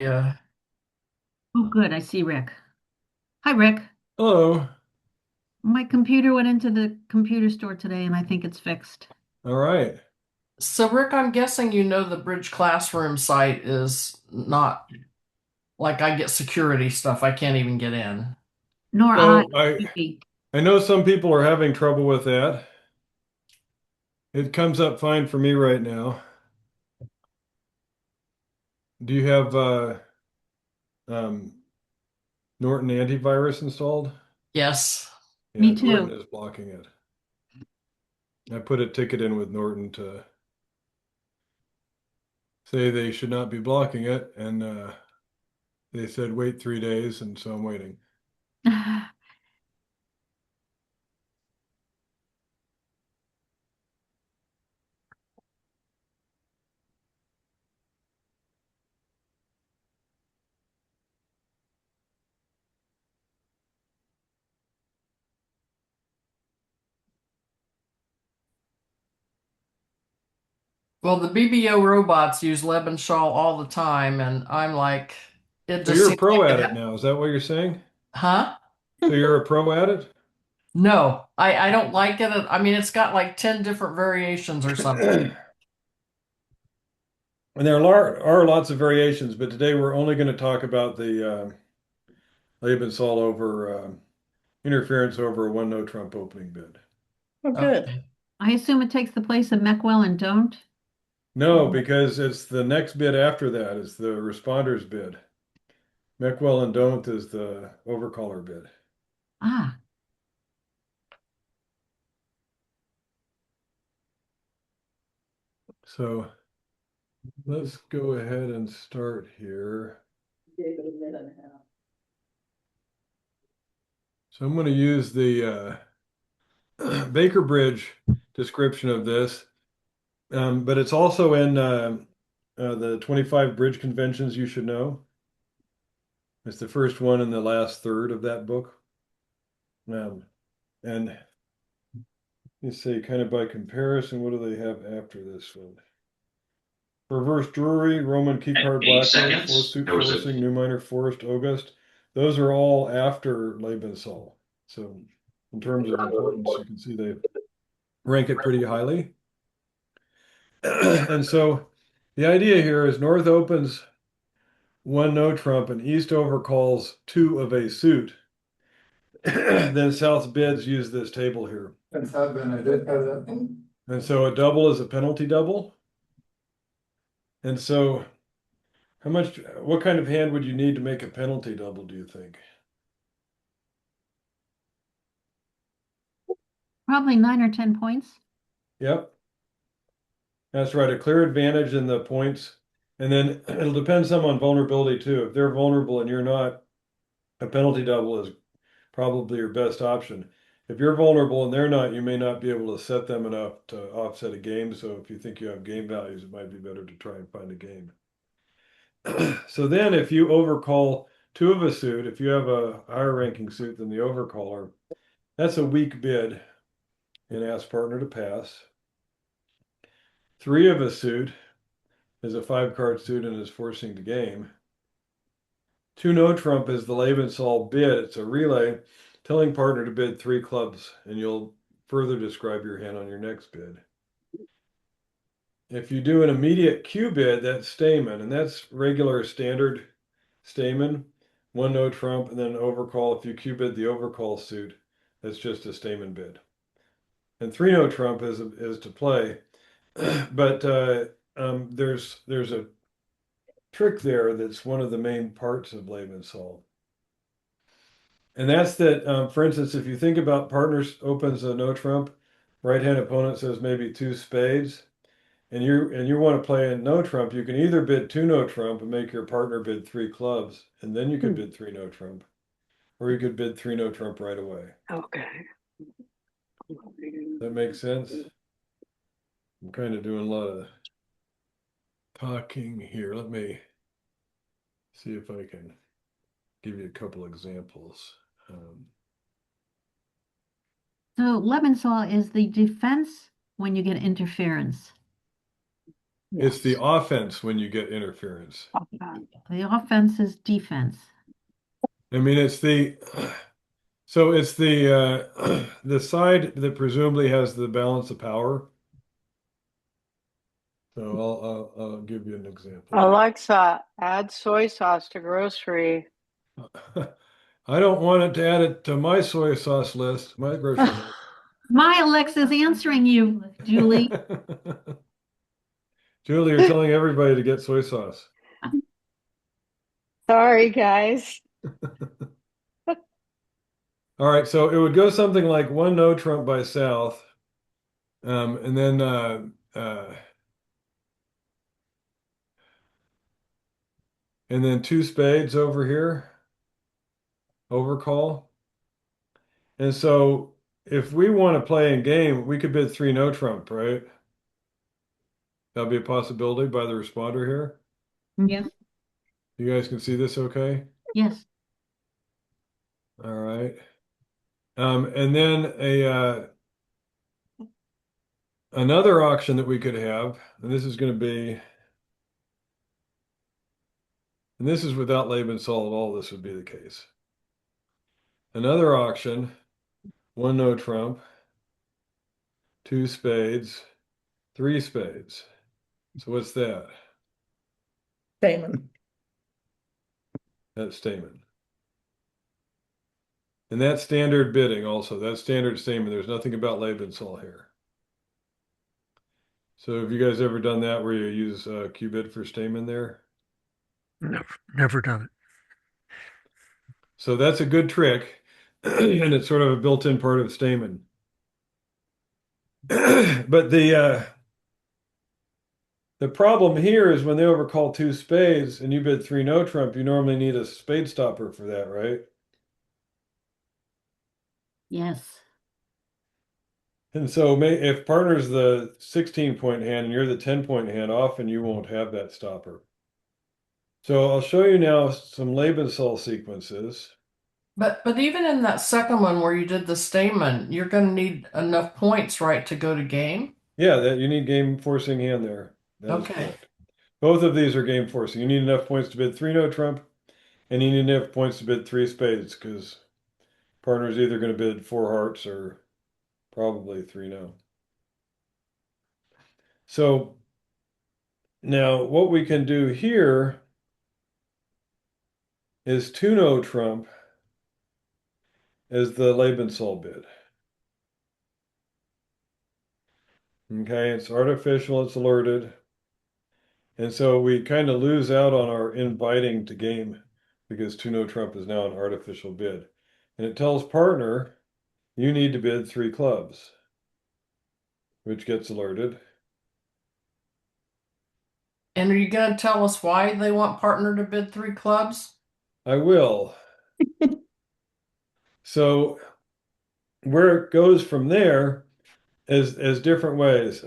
Yeah. Oh, good. I see Rick. Hi, Rick. Hello. My computer went into the computer store today and I think it's fixed. All right. So, Rick, I'm guessing you know the Bridge Classroom site is not like I get security stuff. I can't even get in. Nor I. So I know some people are having trouble with that. It comes up fine for me right now. Do you have um, Norton antivirus installed? Yes. Yeah, Me Norton too. is blocking it. I put a ticket in with Norton to say they should not be blocking it, and they said wait 3 days, and so I'm waiting. Well, the BBO robots use Lebenshaw all the time, and I'm like, it So just you're a seems pro like at it now. Is that what you're saying? huh? So you're a pro at it? No, I don't like it. I mean, it's got like 10 different variations or something. And there are lots of variations, but today we're only going to talk about the Lebensal over interference over a one no Trump opening bid. Oh, good. Okay. I assume it takes the place of Meckwell and don't. No, because it's the next bid after that is the responders bid. Meckwell and don't is the overcaller bid. Ah, So let's go ahead and start here. So I'm going to use the Baker Bridge description of this, but it's also in the 25 bridge conventions you should know. It's the first one in the last third of that book. And you say kind of by comparison, what do they have after this one? Reverse Drury, Roman At Keycard, 8 Blackroad, Fourth seconds, Suit there was a Forcing, New Minor Forest, August. Those are all after Lebensal. So in terms of importance, you can see they rank it pretty highly. And so the idea here is North opens one no trump and East overcalls two of a suit. Then South's bids use this table here. And so a double is a penalty double. And so what kind of hand would you need to make a penalty double, do you think? probably 9 or 10 points. Yep, that's right. A clear advantage in the points. And then it'll depend some on vulnerability too. If they're vulnerable and you're not, a penalty double is probably your best option. If you're vulnerable and they're not, you may not be able to set them enough to offset a game. So if you think you have game values, it might be better to try and find a game. So then if you overcall two of a suit, if you have a higher ranking suit than the overcaller, that's a weak bid and ask partner to pass. Three of a suit is a 5 card suit and is forcing the game. Two no trump is the Lebensal bid. It's a relay telling partner to bid 3 clubs, and you'll further describe your hand on your next bid. If you do an immediate Q bid, that's Stayman, and that's regular standard Stayman. One no trump, and then overcall. If you Q bid the overcall suit, that's just a Stayman bid. And three no trump is to play, but there's a trick there that's one of the main parts of Lebensal. And that's that, for instance, if you think about partners opens a no trump, right hand opponent says maybe two spades, and you want to play a no trump, you can either bid two no trump and make your partner bid 3 clubs, and then you could bid three no trump, or you could bid three no trump right away. okay. That makes sense? I'm kind of doing a lot of talking here. Let me see if I can give you a couple examples. So Lebensaw is the defense when you get interference. It's the Yes. offense when you get interference. The offense is defense. I mean, it's the so it's the the side that presumably has the balance of power. So I'll give you an example. Alexa, add soy sauce to grocery. I don't want it to add it to my soy sauce list, my grocery list. My Alexa's answering you, Julie. Julie, you're telling everybody to get soy sauce. Sorry, guys. All right, so it would go something like one no trump by South, and then two spades over here, overcall. And so if we want to play in game, we could bid three no trump, right? That'd be a possibility by the responder here. Yes. You guys can see this okay? Yes. All right. And then another auction that we could have, and this is going to be, and this is without Laban-Sol at all, this would be the case. Another auction, one no trump, two spades, three spades. So what's that? Damon. That's Stayman. And that's standard bidding also. That's standard Stayman. There's nothing about Laban-Sol here. So have you guys ever done that where you use Qbid for Stayman there? Never done it. So that's a good trick, and it's sort of a built-in part of Stayman. But the problem here is when they overcall two spades and you bid three no trump, you normally need a spade stopper for that, right? Yes. And so if partner's the 16-point hand and you're the 10-point hand, often you won't have that stopper. So I'll show you now some Laban-Sol sequences. But even in that second one where you did the Stamen, you're going to need enough points, right, to go to game? Yeah, that you need game forcing hand there. That is Okay. correct. Both of these are game forcing. You need enough points to bid three no trump, and you need enough points to bid three spades because partner's either going to bid four hearts or probably three no. So now what we can do here is two no trump as the Laban-Sol bid. Okay, it's artificial, it's alerted. And so we kind of lose out on our inviting to game because two no trump is now an artificial bid. And it tells partner, you need to bid three clubs, which gets alerted. And are you going to tell us why they want partner to bid three clubs? I will. So where it goes from there is different ways.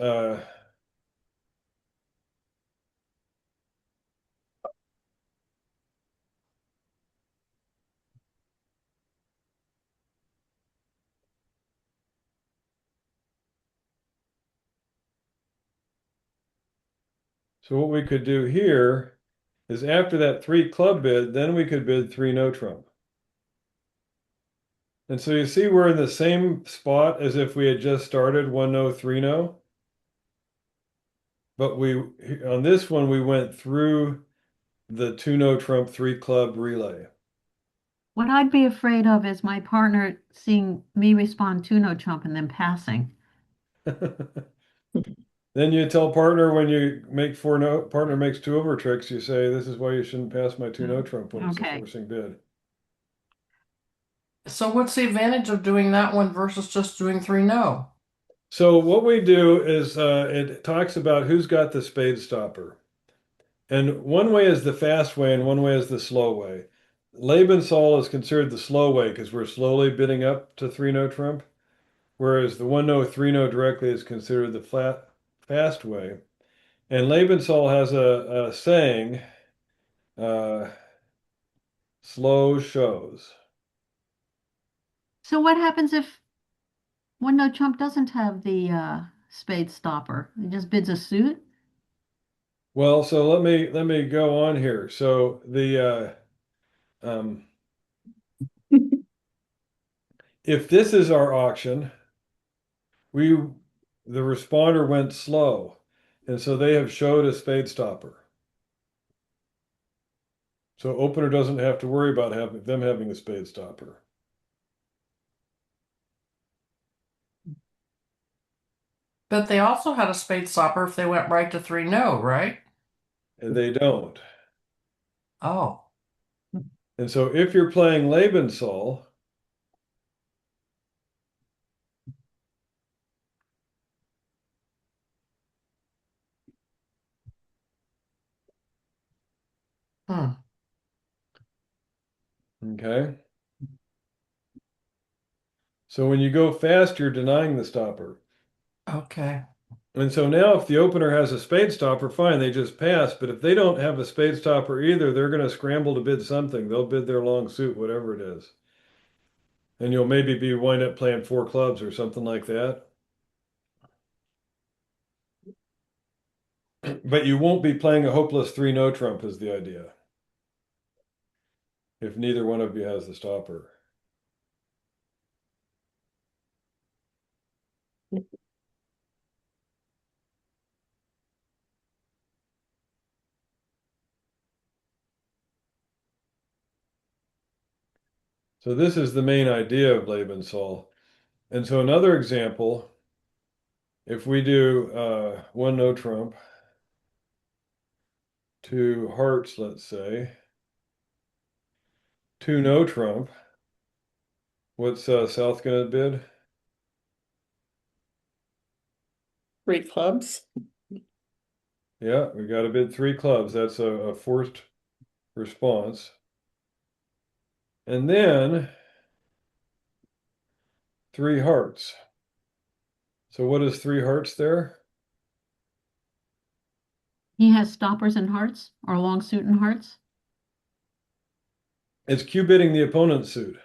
So what we could do here is after that three club bid, then we could bid three no trump. And so you see we're in the same spot as if we had just started one no, three no. But on this one, we went through the two no trump, three club relay. What I'd be afraid of is my partner seeing me respond to no trump and then passing. Then you tell partner when you make four no, partner makes two over tricks, you say, this is why you shouldn't pass my two no trump when it's a Okay. forcing bid. So what's the advantage of doing that one versus just doing three no? So what we do is it talks about who's got the spade stopper. And one way is the fast way and one way is the slow way. Laban-Sol is considered the slow way because we're slowly bidding up to three no trump, whereas the one no, three no directly is considered the fast way. And Laban-Sol has a saying, uh, slow shows. So what happens if one no trump doesn't have the spade stopper? It just bids a suit? Well, so let me go on here. So if this is our auction, we the responder went slow, and so they have showed a spade stopper. So opener doesn't have to worry about having a spade stopper. But they also had a spade stopper if they went right to 3 no, right? And they don't. Oh. And so if you're playing Lebensol, Hmm. okay. So when you go fast, you're denying the stopper. Okay. And so now if the opener has a spade stopper, fine, they just pass. But if they don't have a spade stopper either, they're going to scramble to bid something. They'll bid their long suit, whatever it is. And you'll maybe wind up playing 4 clubs or something like that. But you won't be playing a hopeless 3 no trump is the idea. If neither one of you has the stopper. So this is the main idea of Lebensol. And so another example, if we do 1 no trump, 2 hearts, let's say, 2 no trump, what's South going to bid? 3 clubs. Yeah, we got to bid 3 clubs. That's a forced response. And then 3 hearts. So what is 3 hearts there? He has stoppers and hearts or long suit and hearts. It's Q bidding the opponent's suit.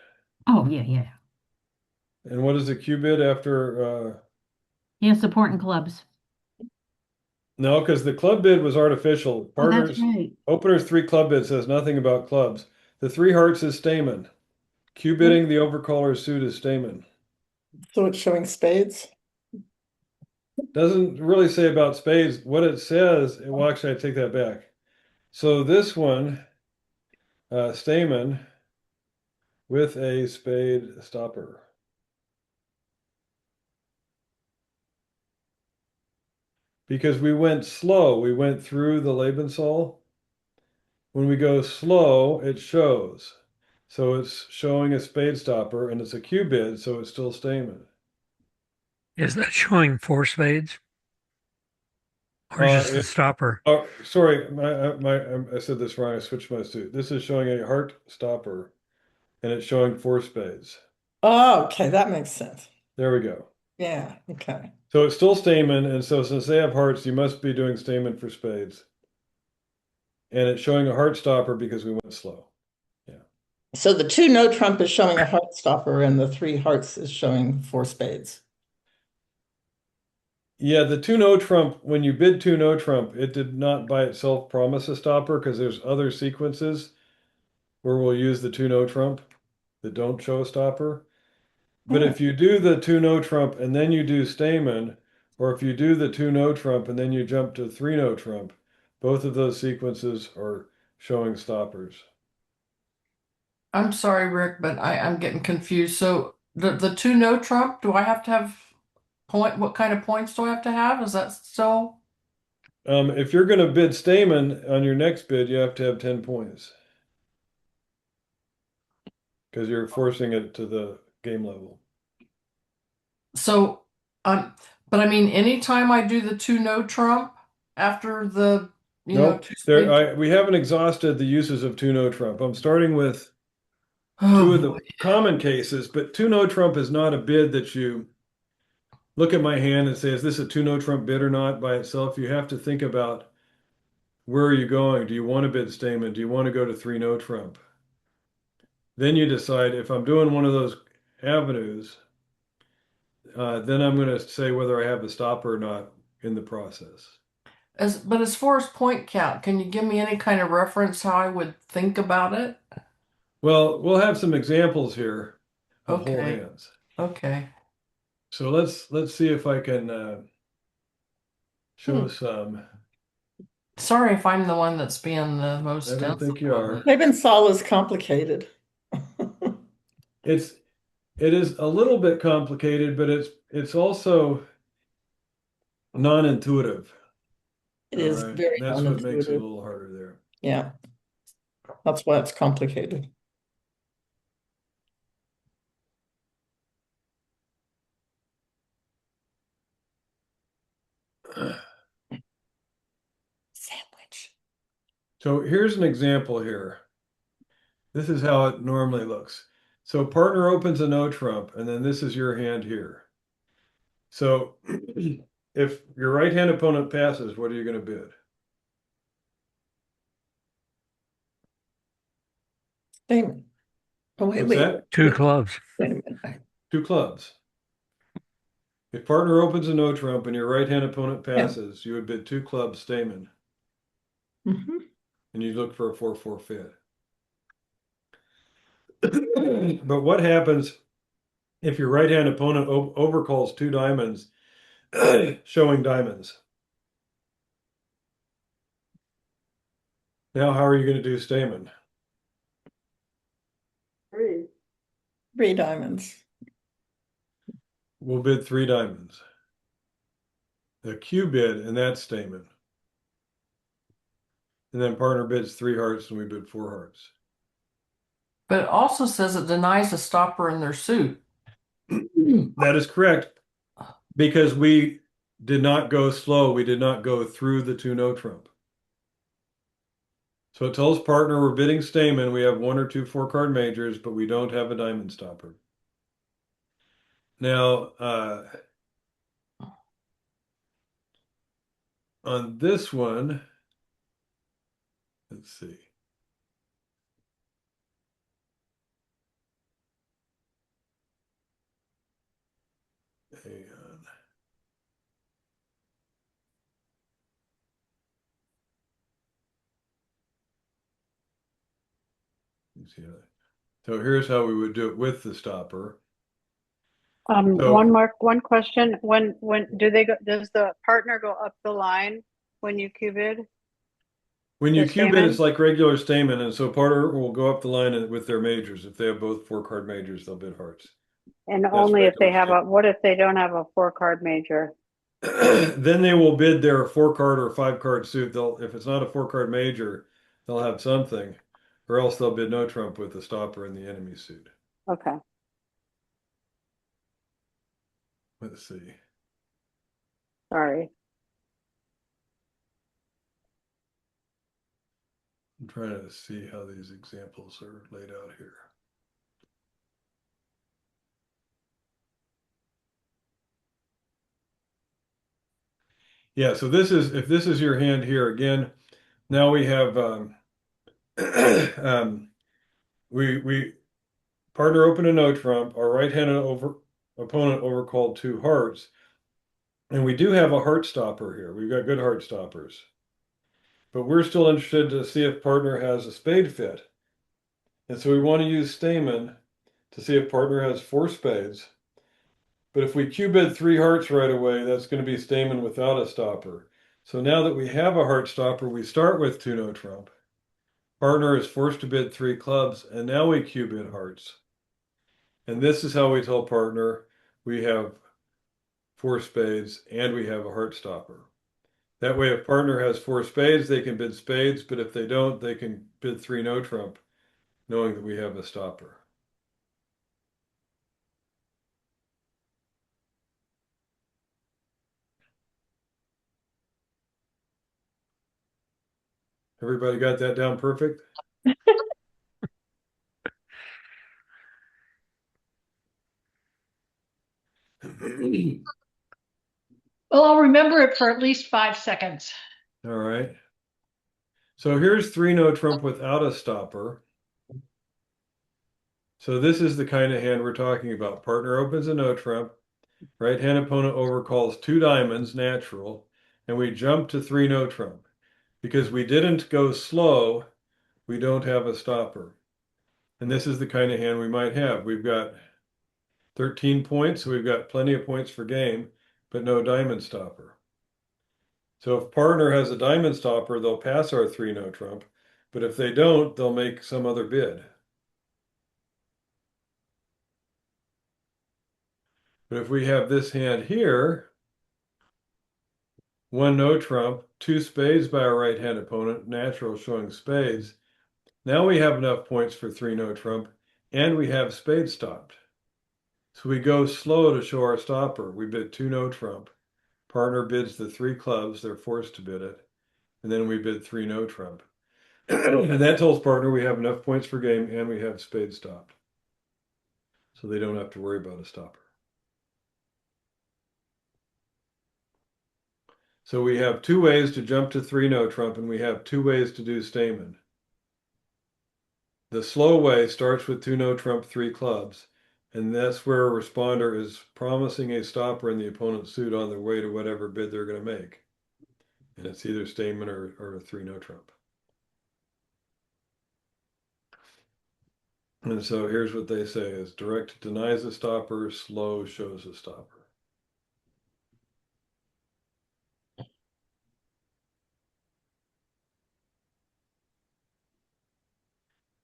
Oh, yeah, yeah. And what is the Q bid after? He has support and clubs. No, because the club bid was artificial. Oh, that's Partners, right. opener's 3 club bid says nothing about clubs. The 3 hearts is Stamen. Q bidding the overcaller's suit is Stamen. So it's showing spades. Doesn't really say about spades. What it says, well, actually, I take that back. So this one, Stamen with a spade stopper. Because we went slow, we went through the Lebensol. When we go slow, it shows. So it's showing a spade stopper and it's a Q bid, so it's still Stamen. Is that showing 4 spades or just the It, stopper? oh, sorry, I said this wrong. I switched my suit. This is showing a heart stopper and it's showing 4 spades. Oh, okay, that makes sense. There we go. Yeah, okay. So it's still Stamen, and so since they have hearts, you must be doing Stamen for spades. And it's showing a heart stopper because we went slow. So the 2 no trump is showing a heart stopper and the 3 hearts is showing 4 spades. Yeah, the 2 no trump, when you bid 2 no trump, it did not by itself promise a stopper because there's other sequences where we'll use the 2 no trump that don't show a stopper. But if you do the 2 no trump and then you do Stamen, or if you do the 2 no trump and then you jump to 3 no trump, both of those sequences are showing stoppers. I'm sorry, Rick, but I'm getting confused. So the 2 no trump, do I have to have what kind of points do I have to have? Is that still? If you're going to bid Stamen on your next bid, you have to have 10 points because you're forcing it to the game level. So, but I mean, anytime I do the 2 no trump after the, Nope, 2 spade. we haven't exhausted the uses of 2 no trump. I'm starting with Oh, 2 of the boy. common cases, but 2 no trump is not a bid that you look at my hand and say, is this a 2 no trump bid or not by itself? You have to think about where are you going? Do you want to bid Stamen? Do you want to go to 3 no trump? Then you decide if I'm doing one of those avenues, then I'm going to say whether I have the stopper or not in the process. But as far as point count, can you give me any kind of reference how I would think about it? Well, we'll have some examples here of whole Okay. hands. Okay. So let's see if I can show Hmm. some. Sorry if I'm the one that's being the most I don't dense think you about are. it. Lebensaal is complicated. It's it is a little bit complicated, but it's also non-intuitive. It All is right. very That's what makes it a non-intuitive. little harder there. Yeah, that's why it's complicated. Sandwich. So here's an example here. This is how it normally looks. So partner opens a no trump, and then this is your hand here. So if your right hand opponent passes, what are you going to bid? Damon. Oh, wait, What's wait. that? Two Wait, clubs. wait a minute. Two clubs. If partner opens a no trump and your right hand opponent Yeah. passes, you would bid two clubs Stamen, Mhm. and you look for a 4-4 fit. But what happens if your right hand opponent overcalls two diamonds, showing diamonds? Now, how are you going to do Stamen? Three diamonds. We'll bid three diamonds. The Q bid, and that's Stamen. And then partner bids three hearts, and we bid four hearts. But it also says it denies a stopper in their suit. That is correct, because we did not go slow. We did not go through the two no trump. So it tells partner we're bidding Stamen. We have one or two 4-card majors, but we don't have a diamond stopper. Now, on this one, let's see. Hang on. Let's see. So here's how we would do it with the stopper. So One question. When do they go, does the partner go up the line when you Q bid? when you The cube it, it's Stamen? like regular Stamen, and so partner will go up the line with their majors. If they have both 4-card majors, they'll bid hearts. And That's only if they regular have Stamen. what if they don't have a 4-card major? Then they will bid their 4-card or 5-card suit. If it's not a 4-card major, they'll have something, or else they'll bid no trump with the stopper in the enemy suit. Okay. Let's see. Sorry. I'm trying to see how these examples are laid out here. Yeah, so if this is your hand here again, now we have we partner open a no trump, our right-handed opponent overcalled two hearts, and we do have a heart stopper here. We've got good heart stoppers. But we're still interested to see if partner has a spade fit. And so we want to use Stamen to see if partner has 4 spades. But if we Q bid 3 hearts right away, that's going to be Stamen without a stopper. So now that we have a heart stopper, we start with 2 no trump. Partner is forced to bid 3 clubs, and now we Q bid hearts. And this is how we tell partner we have 4 spades and we have a heart stopper. That way, if partner has 4 spades, they can bid spades, but if they don't, they can bid 3 no trump, knowing that we have a stopper. Everybody got that down perfect? Well, I'll remember it for at least 5 seconds. All right. So here's 3 no trump without a stopper. So this is the kind of hand we're talking about. Partner opens a no trump. Right hand opponent overcalls 2 diamonds, natural. and we jump to 3 no trump. Because we didn't go slow, we don't have a stopper. And this is the kind of hand we might have. We've got 13 points, so we've got plenty of points for game, but no diamond stopper. So if partner has a diamond stopper, they'll pass our 3 no trump, but if they don't, they'll make some other bid. But if we have this hand here, 1 no trump, 2 spades by our right hand opponent, natural showing spades. Now we have enough points for 3 no trump, and we have spades stopped. So we go slow to show our stopper. We bid 2 no trump. Partner bids the 3 clubs, they're forced to bid it. And then we bid 3 no trump. And that tells partner we have enough points for game and we have spades stopped. So they don't have to worry about a stopper. So we have 2 ways to jump to 3 no trump, and we have 2 ways to do Stayman. The slow way starts with 2 no trump, 3 clubs, and that's where a responder is promising a stopper in the opponent's suit on their way to whatever bid they're going to make. And it's either Stayman or a 3 no trump. And so here's what they say is direct denies a stopper, slow shows a stopper.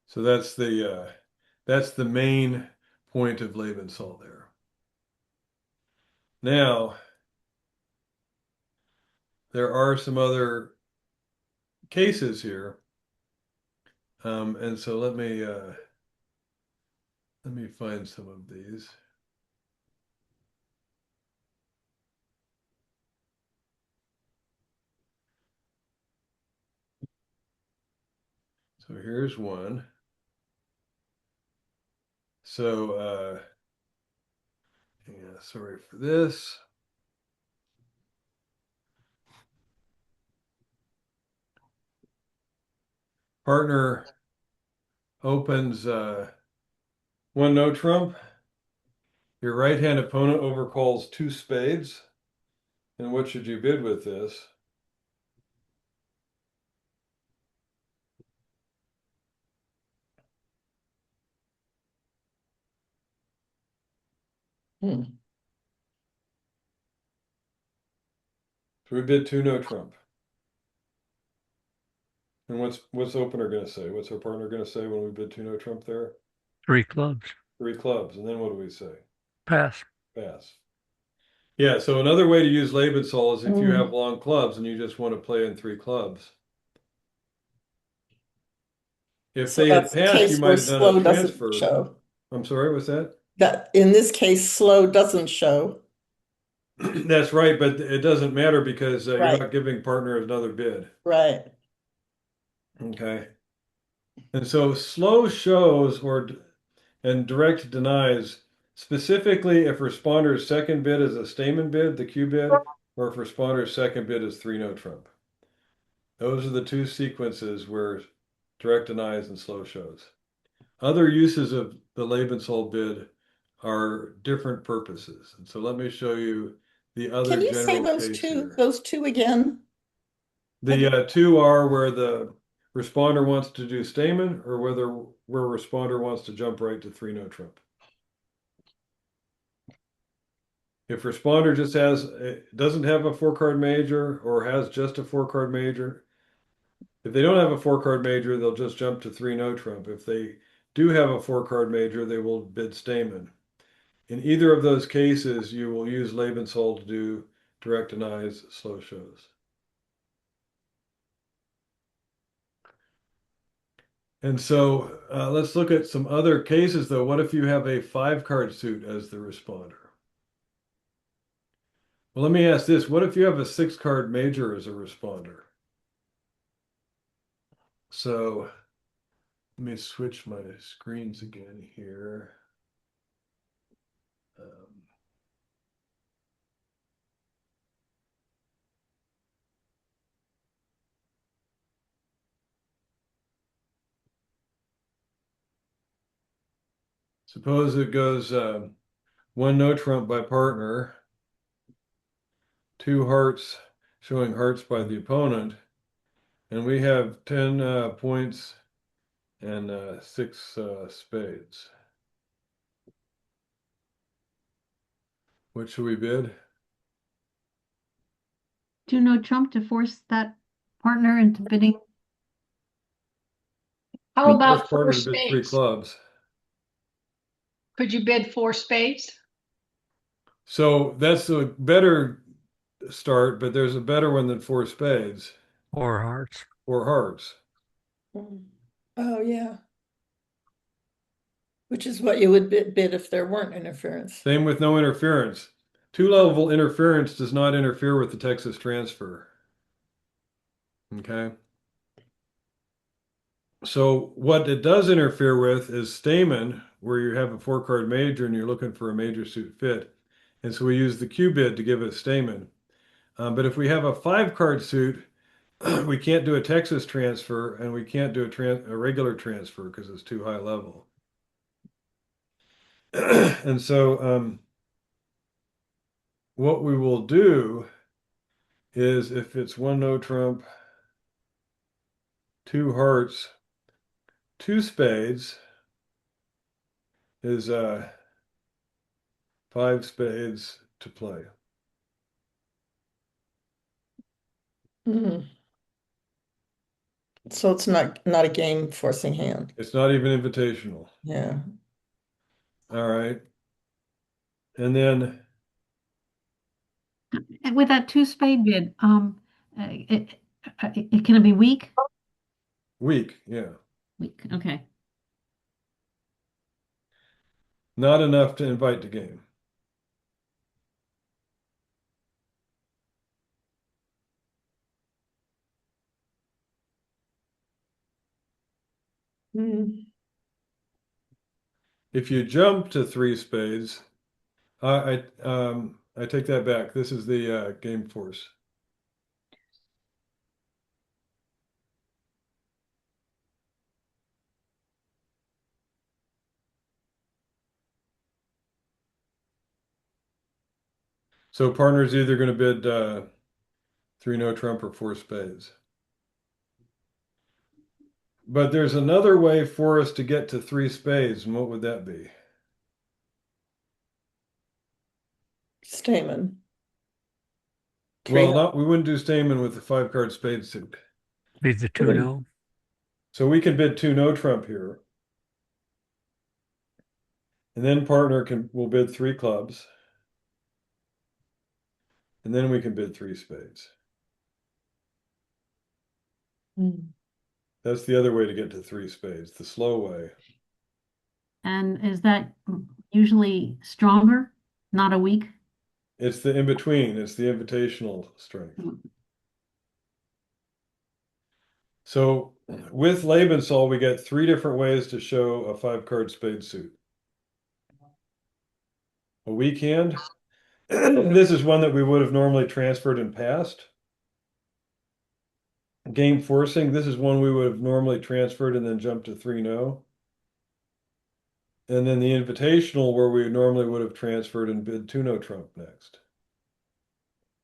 So that's the main point of Lebensal there. Now, there are some other cases here, and so let me find some of these. So here's one. So yeah, sorry for this. Partner opens 1 no trump. Your right hand opponent overcalls 2 spades. And what should you bid with this? Hmm. So we bid 2 no trump. And what's opener going to say? What's our partner going to say when we bid 2 no trump there? 3 clubs. 3 clubs. And then what do we say? Pass. Pass. Yeah, so another way to use Lebensal is if you Mm. have long clubs and you just want to play in 3 clubs. If So they had that's the passed, you case might where have done slow a doesn't transfer. show. I'm sorry, what's that? That in this case, slow doesn't show. That's right, but it doesn't matter because you're Right. not giving partner another bid. Right. Okay. And so slow shows and direct denies, specifically if responder's second bid is a Stayman bid, the Q bid, or if responder's second bid is 3 no trump. Those are the 2 sequences where direct denies and slow shows. Other uses of the Lebensal bid are different purposes. And so let me show you the other Can you say general those case two here. those two again? The 2 are where the responder wants to do Stayman or where responder wants to jump right to 3 no trump. If responder just doesn't have a 4-card major or has just a 4-card major, if they don't have a 4-card major, they'll just jump to 3 no trump. If they do have a 4-card major, they will bid Stayman. In either of those cases, you will use Lebensal to do direct denies, slow shows. And so let's look at some other cases, though. What if you have a 5-card suit as the responder? Well, let me ask this. What if you have a 6-card major as a responder? So let me switch my screens again here. Suppose it goes 1 no trump by partner, 2 hearts showing hearts by the opponent. And we have 10 points and 6 spades. What should we bid? Do no trump to force that partner into bidding. How about Force four partner to bid 3 spades? clubs. Could you bid 4 spades? So that's a better start, but there's a better one than 4 spades Or hearts. or hearts. Oh, yeah. Which is what you would bid if there weren't interference. Same with no interference. 2-level interference does not interfere with the Texas transfer. Okay. So what it does interfere with is Stamen, where you have a 4-card major and you're looking for a major suit fit. And so we use the Q bid to give it Stamen. But if we have a 5-card suit, we can't do a Texas transfer and we can't do a regular transfer because it's too high level. And so what we will do is if it's 1 no trump, 2 hearts, 2 spades is 5 spades to play. So it's not a game forcing hand. It's not even invitational. Yeah. All right. And then And with that 2 spade bid, can it be weak? weak, yeah. Weak, okay. Not enough to invite the game. If you jump to 3 spades, I take that back. This is the game force. So partner's either going to bid 3 no trump or 4 spades. But there's another way for us to get to 3 spades, and what would that be? Stamen. Well, we wouldn't do Stamen with the 5-card spade suit. Be the 2 no. So we can bid 2 no trump here. And then partner will bid 3 clubs. And then we can bid 3 spades. That's the other way to get to 3 spades, the slow way. And is that usually stronger, not a weak? It's the in-between, it's the invitational strength. So with Lebensol, we get 3 different ways to show a 5-card spade suit. A weak hand. This is one that we would have normally transferred and passed. Game forcing, this is one we would have normally transferred and then jumped to 3 no. And then the invitational where we normally would have transferred and bid 2 no trump next.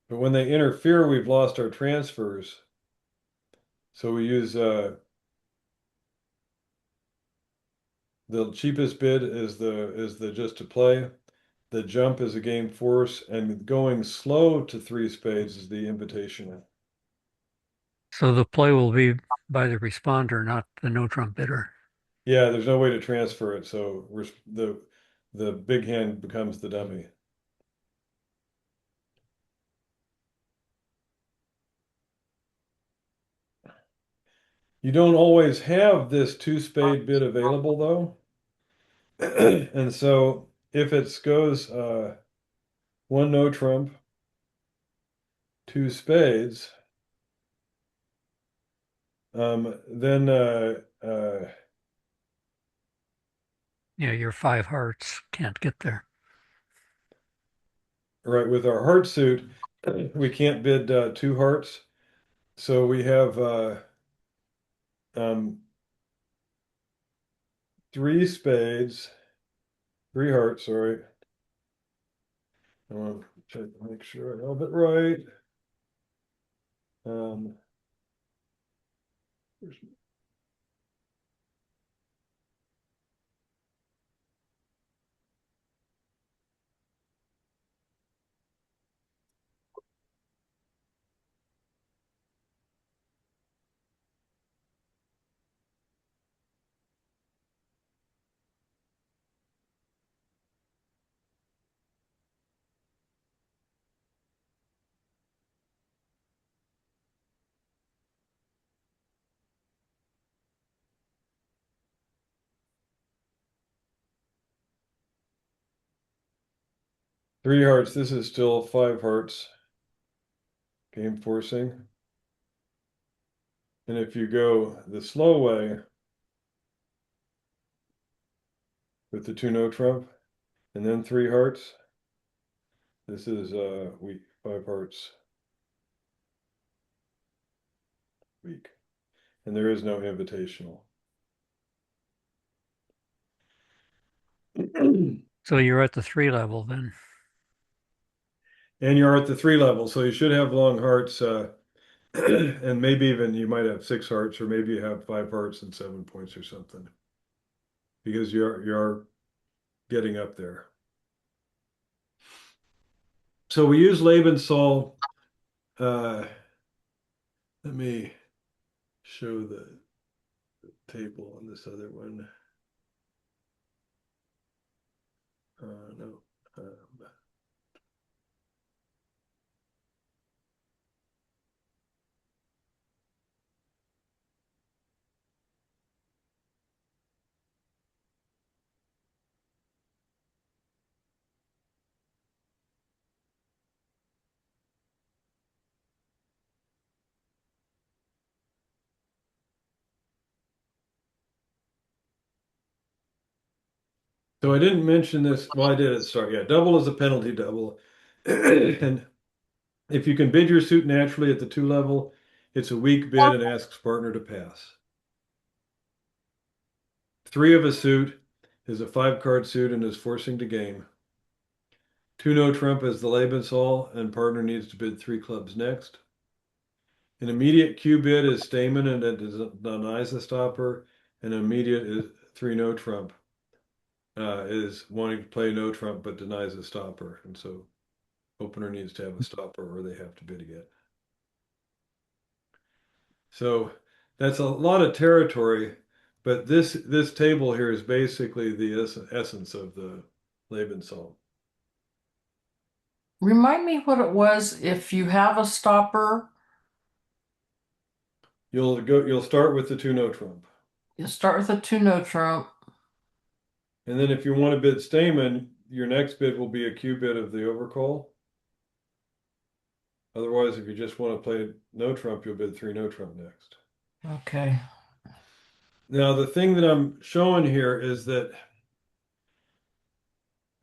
But when they interfere, we've lost our transfers. So we use the cheapest bid is the just to play. The jump is a game force, and going slow to 3 spades is the invitational. So the play will be by the responder, not the no trump bidder. Yeah, there's no way to transfer it, so the big hand becomes the dummy. You don't always have this 2 spade bid available though. And so if it goes 1 no trump, 2 spades, then Yeah, your 5 hearts can't get there. right, with our heart suit, we can't bid 2 hearts. So we have 3 spades, 3 hearts, sorry. I want to check, make sure I have it right. Um, Three hearts. This is still five hearts. Game forcing. And if you go the slow way with the two no trump and then three hearts, this is weak. Five hearts. Weak. And there is no invitational. So you're at the 3 level then. And you're at the 3 level, so you should have long hearts, and maybe even you might have 6 hearts, or maybe you have 5 hearts and 7 points or something, because you're getting up there. So we use Lebensol. Let me show the table on this other one. No. So I didn't mention this. Well, I did at the start. Yeah, double is a penalty double. And if you can bid your suit naturally at the 2 level, it's a weak bid and asks partner to pass. 3 of a suit is a 5-card suit and is forcing to game. 2 no trump is the Lebensall, and partner needs to bid 3 clubs next. An immediate Q bid is Stamen and it denies the stopper. An immediate is 3 no trump. Is wanting to play no trump but denies a stopper, and so opener needs to have a stopper or they have to bid again. So that's a lot of territory, but this table here is basically the essence of the Lebensall. Remind me what it was if you have a stopper, You'll start with the 2 no trump, you start with a 2 no trump. and then if you want to bid Stamen, your next bid will be a Q bid of the overcall. Otherwise, if you just want to play no trump, you'll bid 3 no trump next. Okay. Now, the thing that I'm showing here is that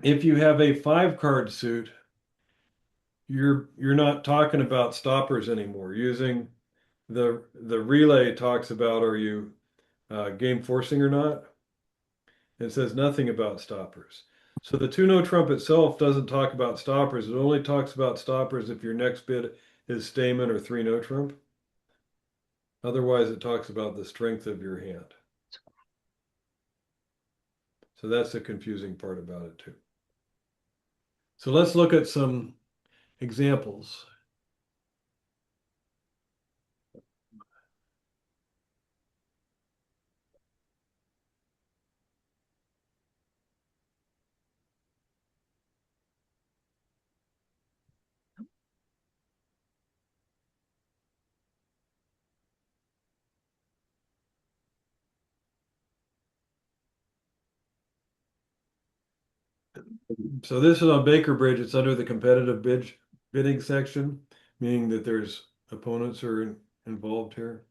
if you have a 5-card suit, you're not talking about stoppers anymore. Using the relay talks about, are you game forcing or not? It says nothing about stoppers. So the 2 no trump itself doesn't talk about stoppers. It only talks about stoppers if your next bid is Stamen or 3 no trump. Otherwise, it talks about the strength of your hand. So that's the confusing part about it too. So let's look at some examples. So this is on Baker Bridge. It's under the competitive bidding section, meaning that there's opponents are involved here.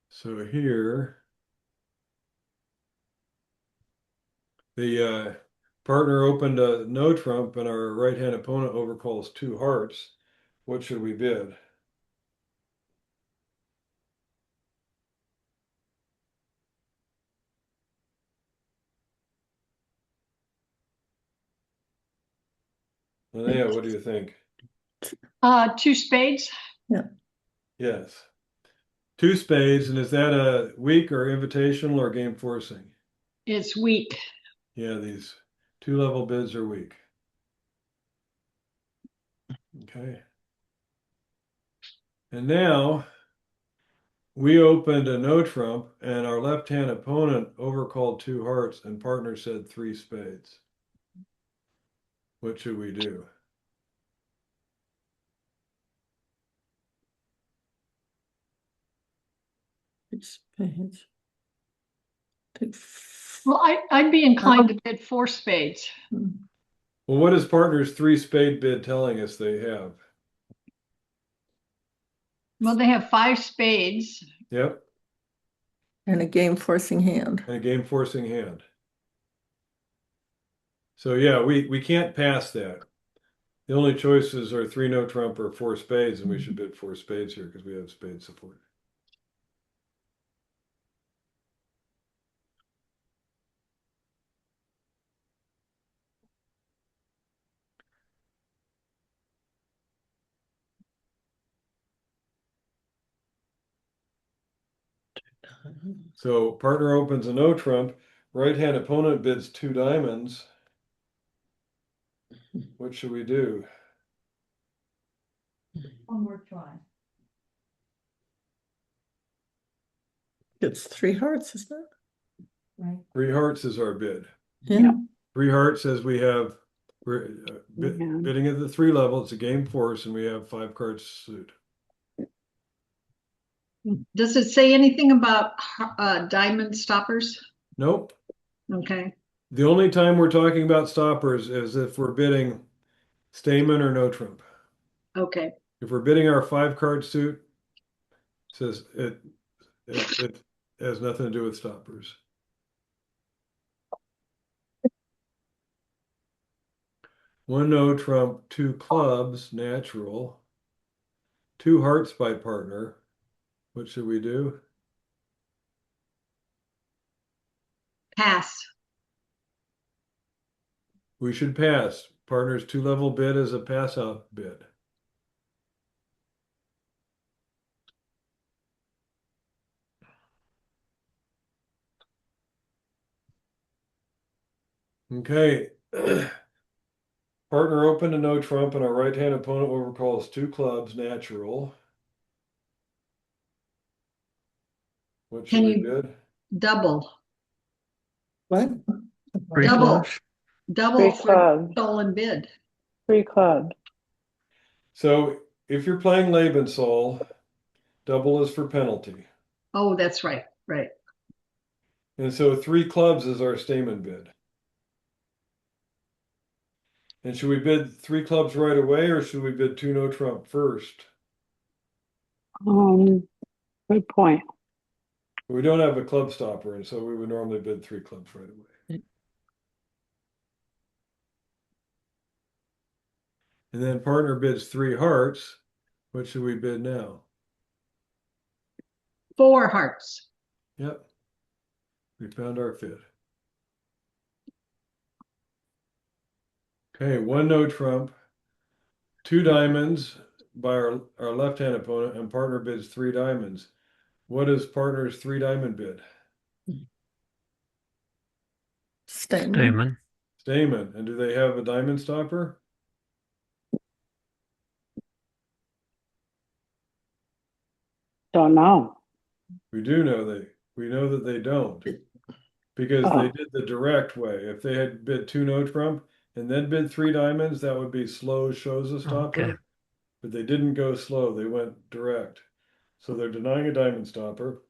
So here, the partner opened a no trump and our right-hand opponent overcalls 2 hearts. What should we bid? Linnea, what do you think? Two spades. Yes. Two spades, and is that a weak or invitational or game forcing? It's weak. Yeah, these two level bids are weak. Okay. And now we opened a no trump, and our left-hand opponent overcalled two hearts, and partner said three spades. What should we do? Spades. Well, I'd be inclined to bid four spades. Well, what is partner's three spade bid telling us they have? Well, they have five spades. Yep, And a game forcing hand. and a game forcing hand. So yeah, we can't pass that. The only choices are three no trump or four spades, and we should bid four spades here because we have spade support. So partner opens a no trump, right hand opponent bids two diamonds. What should we do? One more try. It's three hearts, isn't it? Right. Three hearts is our bid. Yeah. Three hearts says we're Yeah. bidding at the three level. It's a game force, and we have five cards suit. Does it say anything about diamond stoppers? Nope. Okay. The only time we're talking about stoppers is if we're bidding Stayman or no trump. Okay. If we're bidding our five card suit, it says it has nothing to do with stoppers. One no trump, two clubs, natural. Two hearts by partner. What should we do? Pass. We should pass. Partner's two level bid is a pass out bid. Okay. Partner open to no trump, and our right hand opponent overcalls two clubs, natural. What should Can we you- bid? Double. What? Three Double. clubs. Double Three for clubs. stolen bid. Three clubs. So if you're playing Lebensol, double is for penalty. Oh, that's right. Right. And so three clubs is our Stayman bid. And should we bid three clubs right away, or should we bid two no trump first? Good point. We don't have a club stopper, and so we would normally bid three clubs right away. And then partner bids three hearts. What should we bid now? Four hearts. Yep. We found our fit. Okay, one no trump, two diamonds by our left-hand opponent, and partner bids three diamonds. What is partner's three diamond bid? Stayman. Stayman. Stayman. And do they have a diamond stopper? Don't know. We do know we know that they don't. Because they did the direct way. If they had bid two no trump and then bid three diamonds, that would be slow shows a stopper. Okay. But they didn't go slow, they went direct. So they're denying a diamond stopper.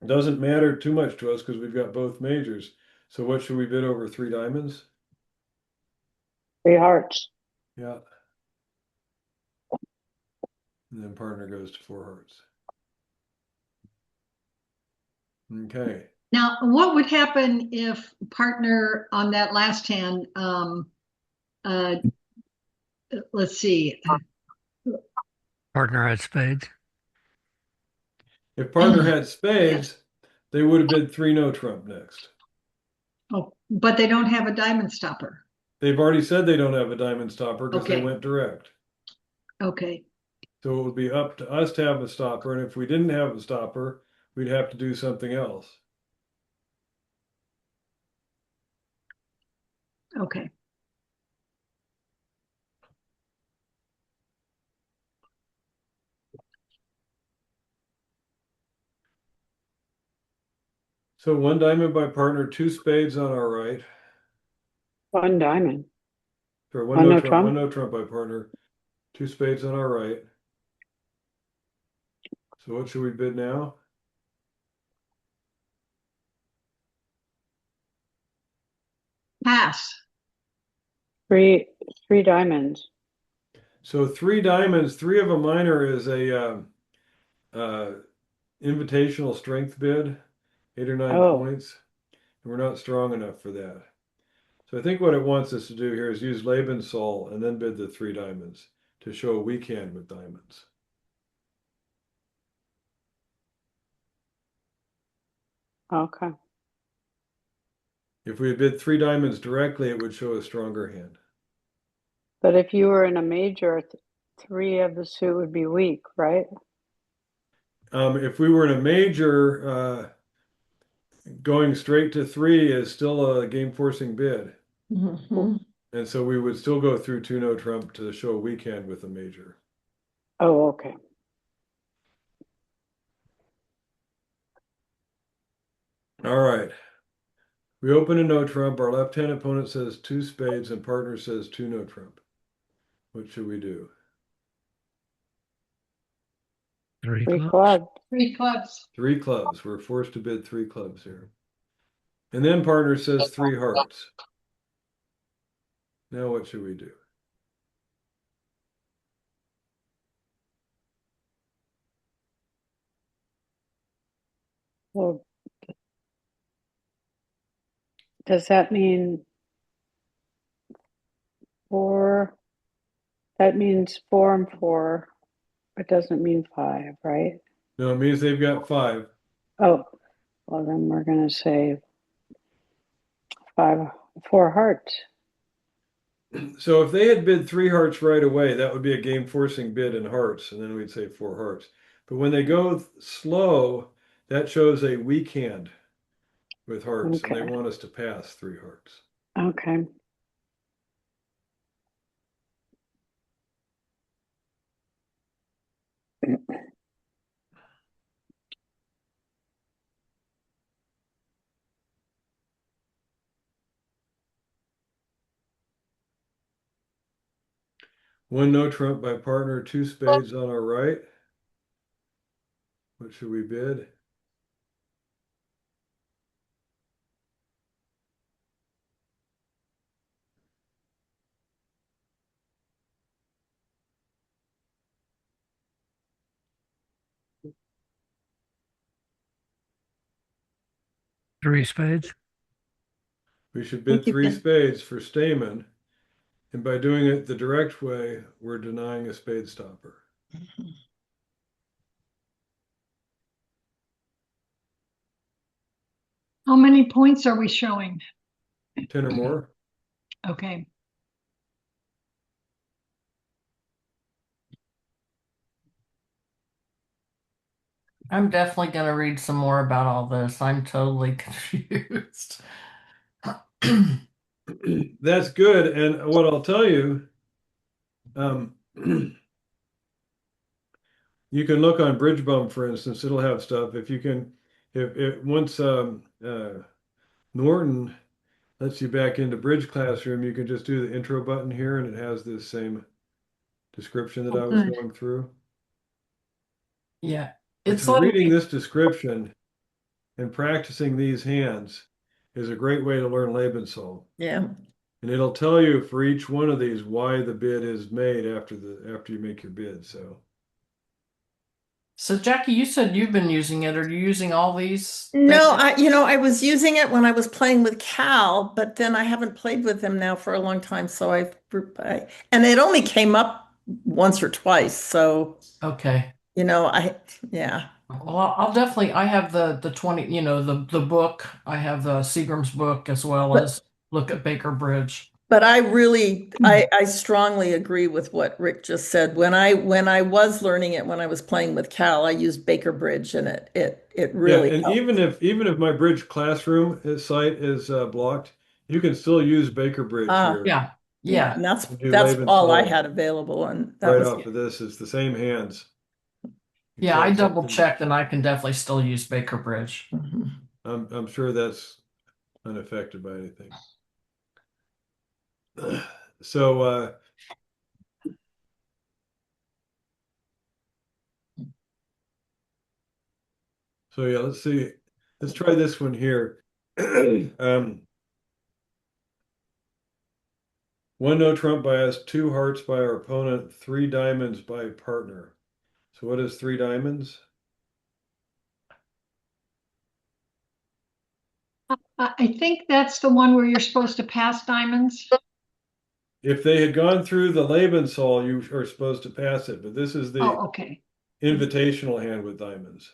It doesn't matter too much to us because we've got both majors. So what should we bid over three diamonds? Three hearts. Yeah. And then partner goes to four hearts. Okay. Now, what would happen if partner on that last hand, let's see, Partner had spades. If partner had spades, they would have bid three no trump next. oh, but they don't have a diamond stopper. they've already said they don't have a diamond stopper because they Okay. went direct. Okay, So it would be up to us to have a stopper, and if we didn't have a stopper, we'd have to do something else. okay. So one diamond by partner, two spades on our right, One diamond. or One no one trump? no trump by partner, two spades on our right. So what should we bid now? Pass. Three diamonds. So three diamonds, three of a minor is a uh, invitational strength bid, 8 or 9 Oh, points, and we're not strong enough for that. So I think what it wants us to do here is use Lebensol and then bid the three diamonds to show a weak hand with diamonds. okay. If we had bid three diamonds directly, it would show a stronger hand. But if you were in a major, three of the suit would be weak, right? If we were in a major, going straight to three is still a game forcing bid. Mhm. And so we would still go through two no trump to show a weak hand with a major. Oh, okay. All right. We open a no trump. Our left hand opponent says two spades and partner says two no trump. What should we do? Three Three clubs. clubs. Three clubs. Three clubs. We're forced to bid three clubs here. And then partner says three hearts. Now what should we do? Well, does that mean four? That means 4 and 4. It doesn't mean 5, right? No, it means they've got five. Oh, well, then we're going to say 4 hearts. So if they had bid three hearts right away, that would be a game forcing bid in hearts, and then we'd say four hearts. But when they go slow, that shows a weak hand with hearts, and Okay. they want us to pass three hearts. Okay. One no trump by partner, two spades on our right. What should we bid? Three spades. We should think bid you three can- spades for Stamen. And by doing it the direct way, we're denying a spade stopper. How many points are we showing? 10 or more. Okay, I'm definitely going to read some more about all this. I'm totally confused. That's good. And what I'll tell you, you can look on BridgeBump, for instance, it'll have stuff. If you can, if once Norton lets you back into Bridge Classroom, you can just do the intro button here and it has this same description that Oh, I was good. going through. Yeah, But it's so letting reading me. this description and practicing these hands is a great way to learn Lebensol. Yeah. And it'll tell you for each one of these why the bid is made after you make your bid. So, Jackie, you said you've been using it. Are you using all these? No, I was using it when I was playing with Cal, but then I haven't played with him now for a long time. So and it only came up once or twice. So, Okay. yeah. Well, I'll definitely. I have the 20. The book. I have the Seagram's book as well But- as look at Baker Bridge. But I strongly agree with what Rick just said. When I was learning it, when I was playing with Cal, I used Baker Bridge and it Yeah, really and helped. even if my bridge classroom site is blocked, you can still use Baker Bridge Ah, here. Yeah, yeah, yeah. and that's And do that's Laban all I Sol had available, and that right was off of this. It's the same hands. Yeah, I Except double something- checked and I can definitely still use Baker Bridge. Mhm. I'm sure that's unaffected by anything. So yeah, let's see. Let's try this one here. One no trump by us, two hearts by our opponent, three diamonds by partner. So what is three diamonds? I think that's the one where you're supposed to pass diamonds. If they had gone through the Lebensol, you are supposed to pass it, but this is the Oh, okay. invitational hand with diamonds.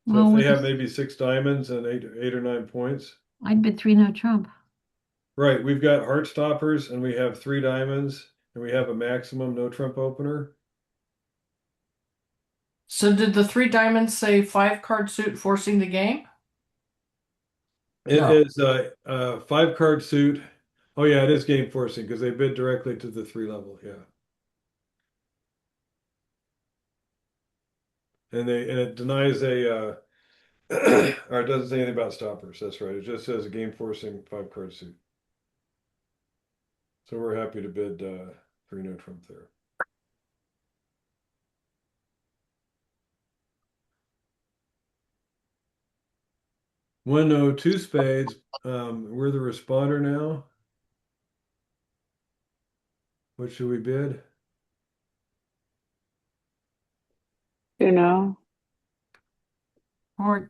So Well, if they with have this, maybe six diamonds and eight or 9 points, I'd bid three no trump. right? We've got heart stoppers and we have three diamonds and we have a maximum no trump opener. So did the three diamonds say 5-card suit forcing the game? It No. is a 5-card suit. Oh yeah, it is game forcing because they bid directly to the 3 level. Yeah. And it denies a or it doesn't say anything about stoppers. That's right. It just says a game forcing 5-card suit. So we're happy to bid 3 no trump there. One no two spades. We're the responder now. What should we bid? You know, Or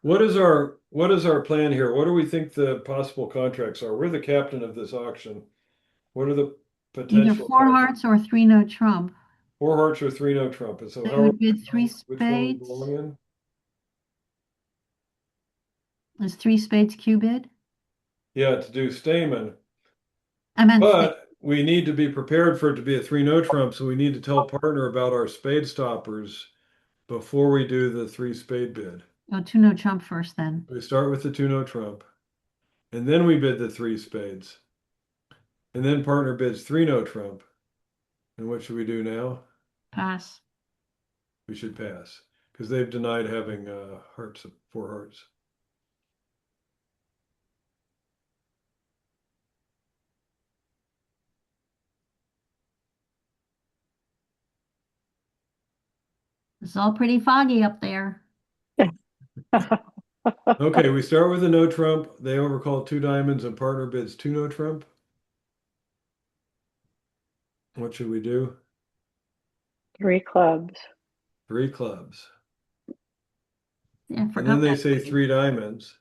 What is our plan here? What do we think the possible contracts are? We're the captain of this auction. What are the either potential four contracts? hearts or three no trump. 4 hearts or 3 no trump. And so They how would bid three which one are we spades. going in? Is three spades Q bid? Yeah, to do Stayman. I meant spade. But we need to be prepared for it to be a 3 no trump, so we need to tell partner about our spade stoppers before we do the 3 spade bid. Oh, two no trump first then. We start with the 2 no trump, and then we bid the 3 spades. And then partner bids 3 no trump. And what should we do now? Pass. We should pass because they've denied having hearts, 4 hearts. It's all pretty foggy up there. Okay, we start with a no trump. They overcall 2 diamonds and partner bids 2 no trump. What should we do? 3 clubs. 3 clubs. Yeah, I And forgot then they that. say 3 diamonds.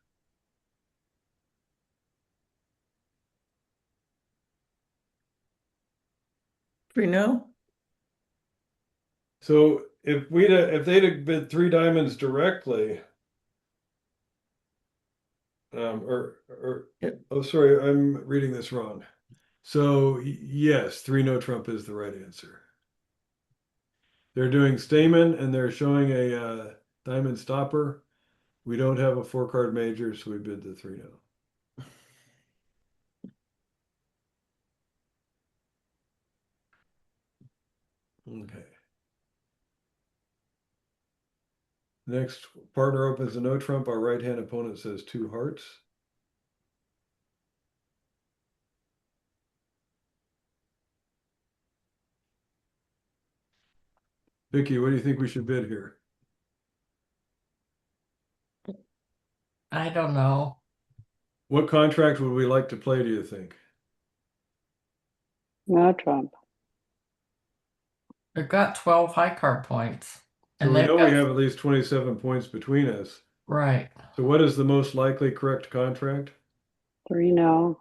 Three no? So if they'd have bid 3 diamonds directly, oh sorry, I'm reading this wrong. So yes, 3 no trump is the right answer. They're doing Stayman and they're showing a diamond stopper. We don't have a 4-card major, so we bid the 3 no. Okay. Next, partner opens a no trump. Our right hand opponent says 2 hearts. Vicky, what do you think we should bid here? I don't know. What contract would we like to play, do you think? No trump. They've got 12 high card points. So And we they've know we got, have at least 27 points between us. right. So what is the most likely correct contract? 3 no.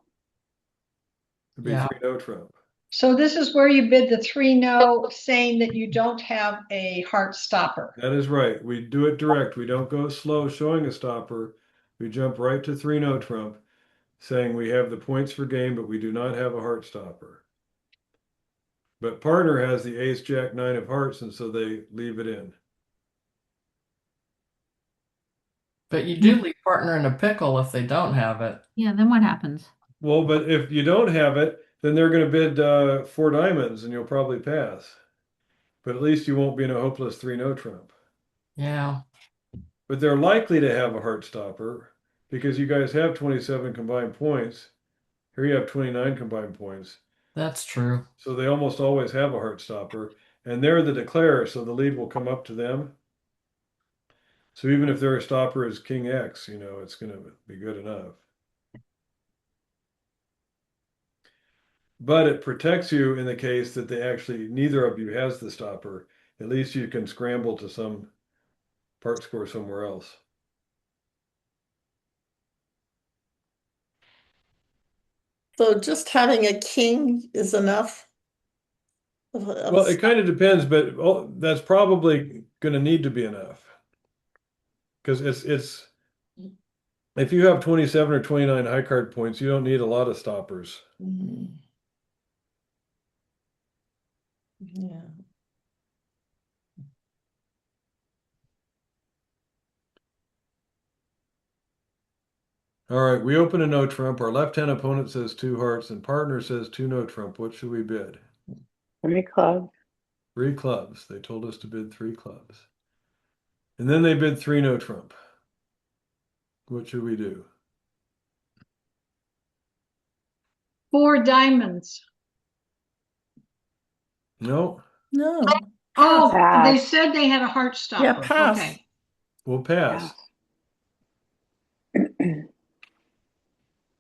It'd be Yeah. 3 no trump. So this is where you bid the three no, saying that you don't have a heart stopper. That is right. We do it direct. We don't go slow showing a stopper. We jump right to three no trump, saying we have the points for game, but we do not have a heart stopper. But partner has the ace, jack, nine of hearts, and so they leave it in. But you do leave partner in a pickle if they don't have it. Yeah, then what happens? Well, but if you don't have it, then they're going to bid four diamonds and you'll probably pass. But at least you won't be in a hopeless three no trump. Yeah. But they're likely to have a heart stopper because you guys have 27 combined points. Here you have 29 combined points. That's true. So they almost always have a heart stopper. And they're the declarer, so the lead will come up to them. So even if their stopper is King X, it's going to be good enough. But it protects you in the case that neither of you has the stopper. At least you can scramble to some part score somewhere else. So just having a king is enough? Well, it kind of depends, but that's probably going to need to be enough. Because if you have 27 or 29 high card points, you don't need a lot of stoppers. Mhm. Yeah. All right, we open a no trump. Our left-hand opponent says two hearts, and partner says two no trump. What should we bid? Three clubs. Three clubs. They told us to bid three clubs. And then they bid three no trump. What should we do? 4 diamonds. No, No. Oh, Pass. they said they had a heart stopper. Yeah, pass. Okay. we'll pass. Pass.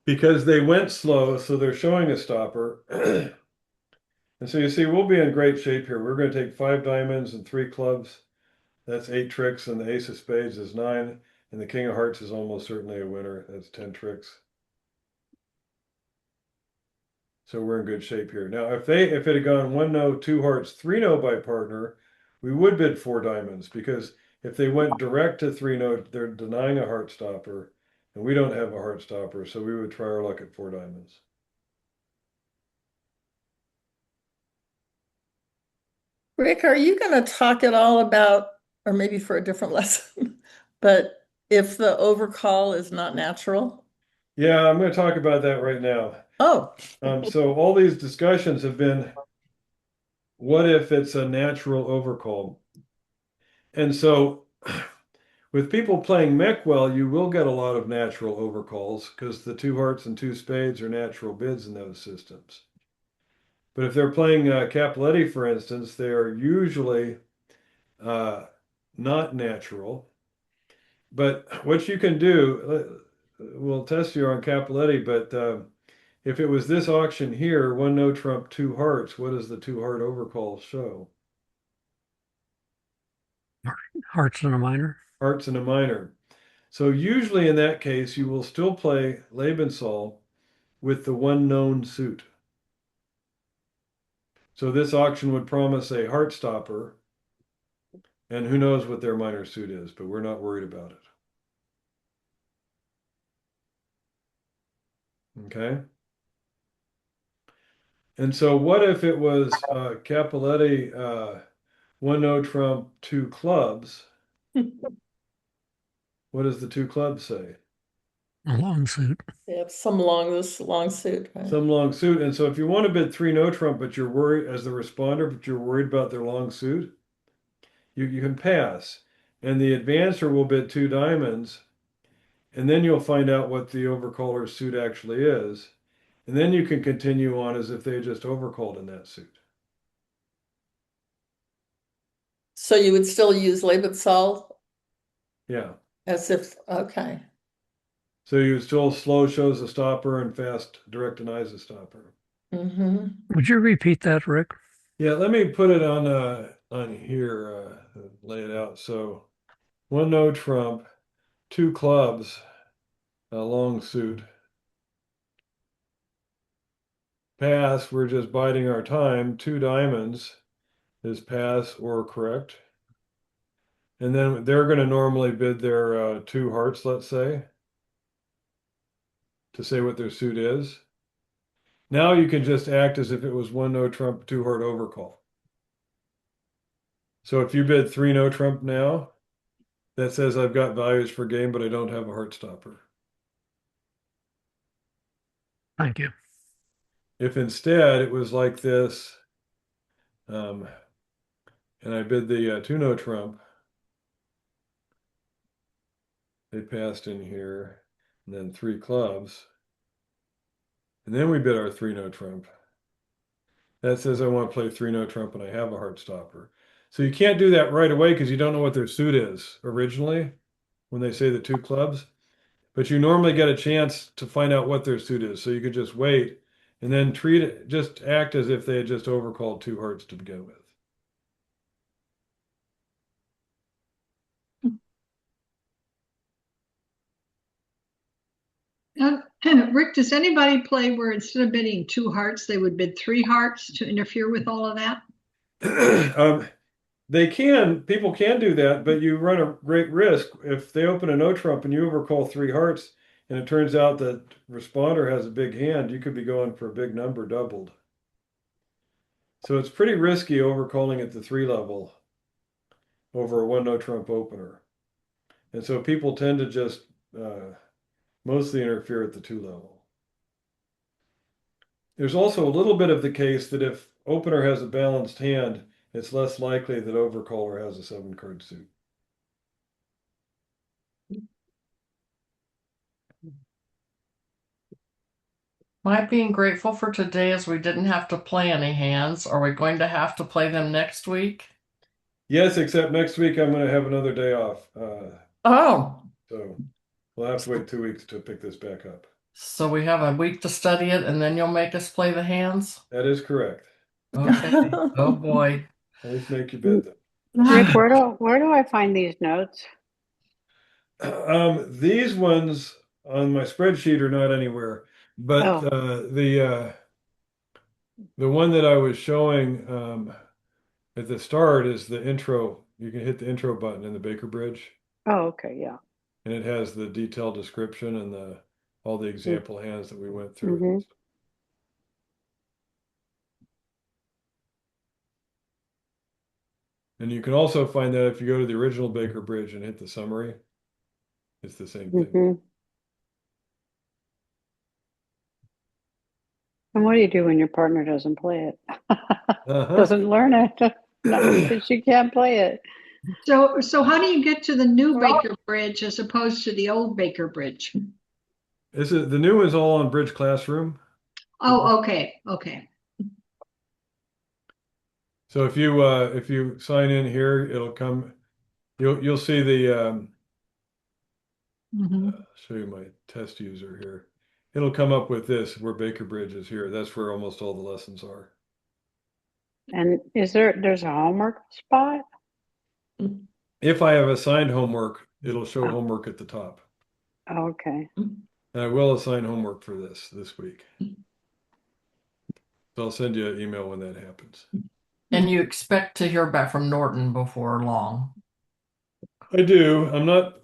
Because they went slow, so they're showing a stopper. And so you see, we'll be in great shape here. We're going to take 5 diamonds and 3 clubs. That's 8 tricks, and the ace of spades is 9, and the king of hearts is almost certainly a winner. That's 10 tricks. So we're in good shape here. Now, if it had gone 1 no, 2 hearts, 3 no by partner, we would bid 4 diamonds, because if they went direct to 3 no, they're denying a heart stopper, and we don't have a heart stopper, so we would try our luck at 4 diamonds. Rick, are you going to talk at all about, or maybe for a different lesson, but if the overcall is not natural? Yeah, I'm going to talk about that right now. Oh, So all these discussions have been, what if it's a natural overcall? And so with people playing mech well, you will get a lot of natural overcalls because the 2 hearts and 2 spades are natural bids in those systems. But if they're playing Capoletti, for instance, they are usually not natural. But what you can do, we'll test you on Capoletti, but if it was this auction here, 1 no trump, 2 hearts, what does the 2 heart overcall show? Hearts and a minor. Hearts and a minor. So usually in that case, you will still play Lebensal with the 1 known suit. So this auction would promise a heart stopper, and who knows what their minor suit is, but we're not worried about it. Okay. And so what if it was Capoletti 1 no trump, 2 clubs? What does the 2 clubs say? A long suit. they have this long suit, right? Some long suit. And so if you want to bid 3 no trump, but you're worried as the responder, but you're worried about their long suit, you can pass. And the advancer will bid 2 diamonds, and then you'll find out what the overcaller's suit actually is. And then you can continue on as if they just overcalled in that suit. So you would still use Lebensal Yeah. as if, okay. So you still slow shows a stopper and fast direct denies a stopper. Mm-hmm. Would you repeat that, Rick? Yeah, let me put it on here, lay it out. So 1 no trump, 2 clubs, a long suit. Pass, we're just biding our time. 2 diamonds is pass or correct. And then they're going to normally bid their 2 hearts, let's say. to say what their suit is. Now you can just act as if it was one no trump, two heart overcall. So if you bid 3 no trump now, that says I've got values for game, but I don't have a heart stopper. Thank you. If instead it was like this, and I bid the 2 no trump, they passed in here, and then 3 clubs, and then we bid our 3 no trump. That says I want to play 3 no trump and I have a heart stopper. So you can't do that right away because you don't know what their suit is originally when they say the 2 clubs. But you normally get a chance to find out what their suit is. So you could just wait and then treat it, just act as if they had just overcalled 2 hearts to begin with. Rick, does anybody play where instead of bidding 2 hearts, they would bid 3 hearts to interfere with all of that? People can do that, but you run a great risk. If they open a no trump and you overcall 3 hearts, and it turns out that responder has a big hand, you could be going for a big number doubled. So it's pretty risky overcalling at the 3 level over a 1 no trump opener. And so people tend to just mostly interfere at the 2 level. There's also a little bit of the case that if opener has a balanced hand, it's less likely that overcaller has a 7 card suit. My being grateful for today is we didn't have to play any hands. Are we going to have to play them next week? Yes, except next week I'm going to have another day off. Oh, So we'll have to wait 2 weeks to pick this back up. so we have a week to study it and then you'll make us play the hands? That is correct. Okay. Oh boy. At least make your bid then. Rick, where do I find these notes? These ones on my spreadsheet are not anywhere, but the one that I was showing at the start is the intro. You can hit the intro button in the Baker Bridge, Oh, okay, yeah. and it has the detailed description and all the example hands that we went through. Mhm. And you can also find that if you go to the original Baker Bridge and hit the summary, it's the same thing. Mhm. And what do you do when your partner doesn't play it? Uh-huh. Doesn't learn it? Not because she can't play it. So how do you get to the new Baker Bridge as opposed to the old Baker Bridge? The new one's all on Bridge Classroom. Oh, okay. So if you sign in here, it'll come. You'll see the. Mhm. I'll show you my test user here. It'll come up with this where Baker Bridge is here. That's where almost all the lessons are. And there's a homework spot? If I have assigned homework, it'll show homework at the top. Oh, okay. And I will assign homework for this week. So I'll send you an email when that happens. And you expect to hear back from Norton before long. I do. I'm not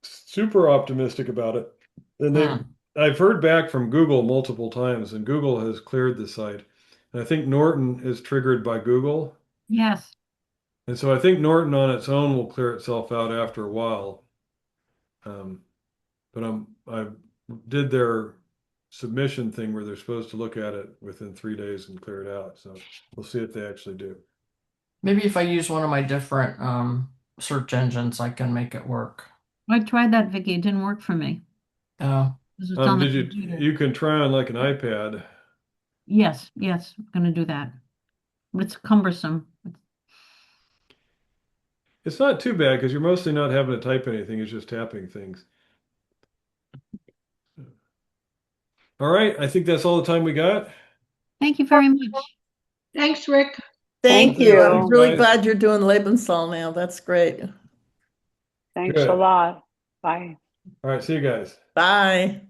super optimistic about it. And I've heard back from Google multiple times, and Google has cleared the site. And I think Norton is triggered by Google. Yes. And so I think Norton on its own will clear itself out after a while. But I did their submission thing where they're supposed to look at it within 3 days and clear it out. So we'll see if they actually do. Maybe if I use one of my different search engines, I can make it work. I tried that, Vicky. It didn't work for me. Oh, 'Cause it's on the Did computer. you can try on like an iPad. Yes, I'm gonna do that. It's cumbersome. It's not too bad because you're mostly not having to type anything, it's just tapping things. All right, I think that's all the time we got. Thank you very much. Thanks, Rick. Thank Thank you. you. I'm really Guys. glad you're doing Lebensal now. That's great. Thanks Good. a lot. Bye. All right, see you guys. Bye.